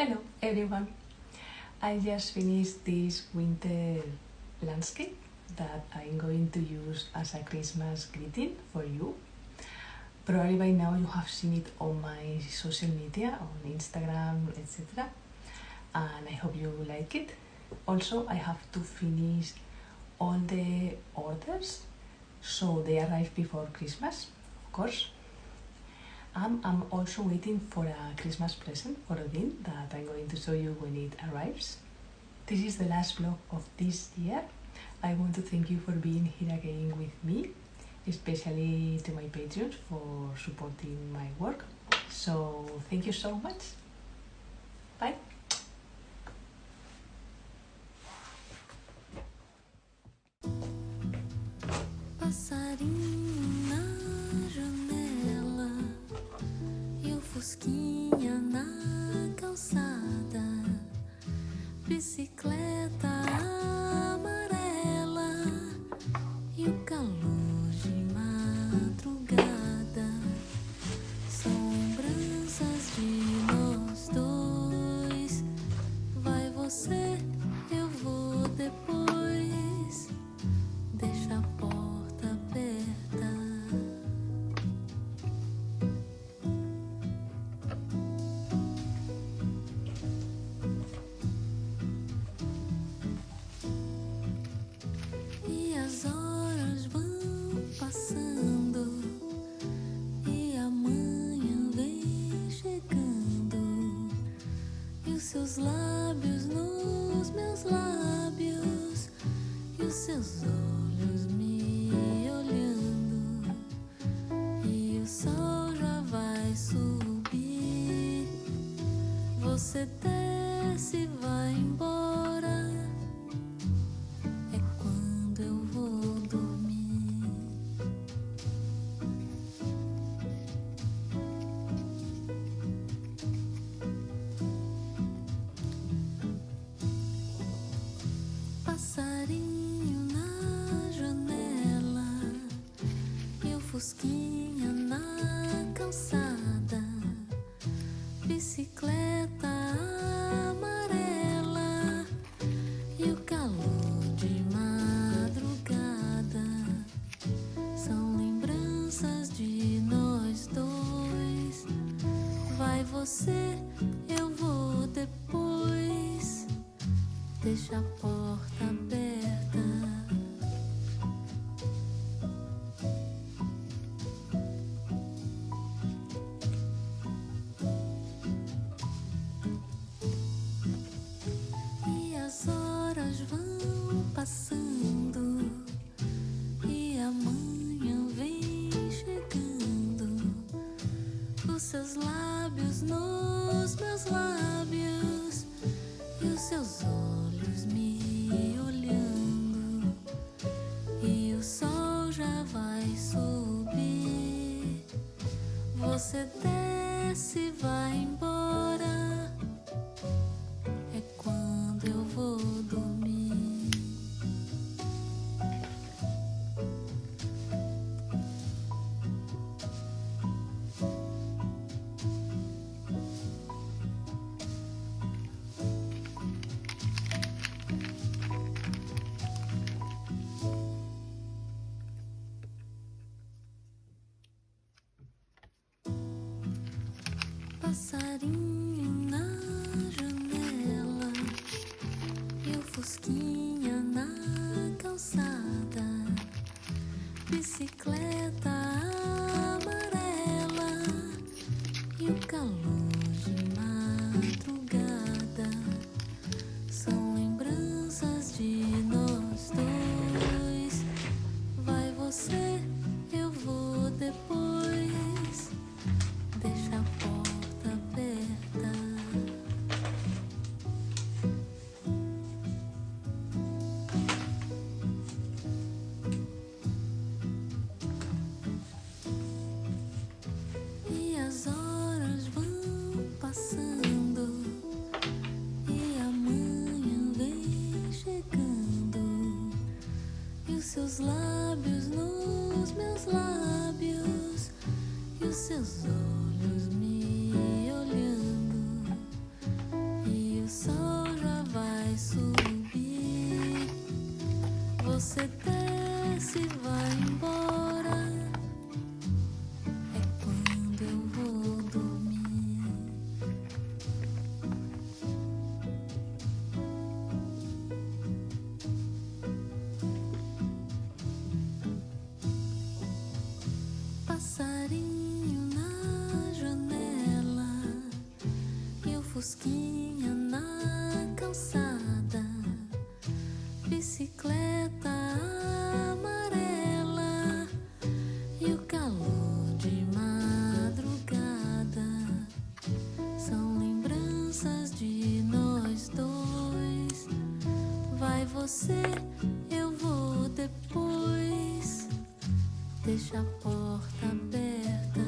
Hello everyone! I just finished this winter landscape that I'm going to use as a Christmas greeting for you. Probably by now you have seen it on my social media, on Instagram, etc. And I hope you like it. Also, I have to finish all the orders, so they arrive before Christmas, of course. I'm also waiting for a Christmas present for Odin that I'm going to show you when it arrives. This is the last vlog of this year. I want to thank you for being here again with me, especially to my patrons for supporting my work. So thank you so much. Bye. Passarinho na janela e o fusquinha na calçada, bicicleta Passarinho na janela e o fusquinha na calçada, bicicleta amarela e o calor de madrugada são lembranças de nós dois. Vai você, eu vou depois. Deixa a porta aberta. E as horas vão passando e amanhã vem chegando. Os seus lábios nos meus lábios e os seus olhos me olhando, e o sol já vai subir. Você desce e vai embora, é quando eu vou dormir. Passarinho na janela e o fusquinha na calçada, bicicleta amarela e o calor de madrugada são lembranças de nós dois. Vai você, eu vou depois. Deixa a porta aberta. E as horas vão passando e amanhã vem chegando, e os seus lábios nos meus lábios e os seus olhos me olhando, e o sol já vai subir. Você desce e vai embora, é quando eu vou dormir. Passarinho na janela e o fusquinha na calçada, bicicleta amarela e o calor de madrugada são lembranças de nós dois. Vai você, eu vou depois. Deixa a porta aberta.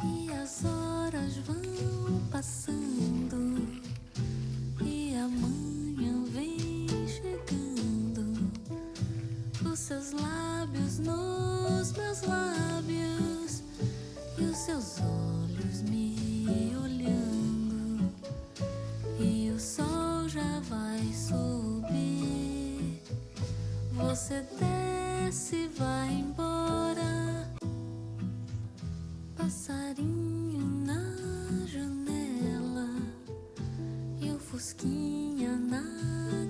E as horas vão passando e amanhã vem chegando. Os seus lábios nos meus lábios e os seus olhos me olhando, e o sol já vai subir. Você desce e vai embora. Passarinho na janela e o fusquinha na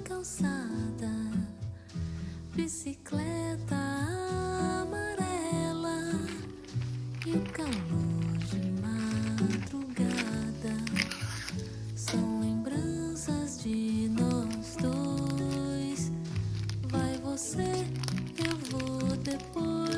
calçada, bicicleta amarela e o calor de madrugada são lembranças de nós dois. Vai você, eu vou depois.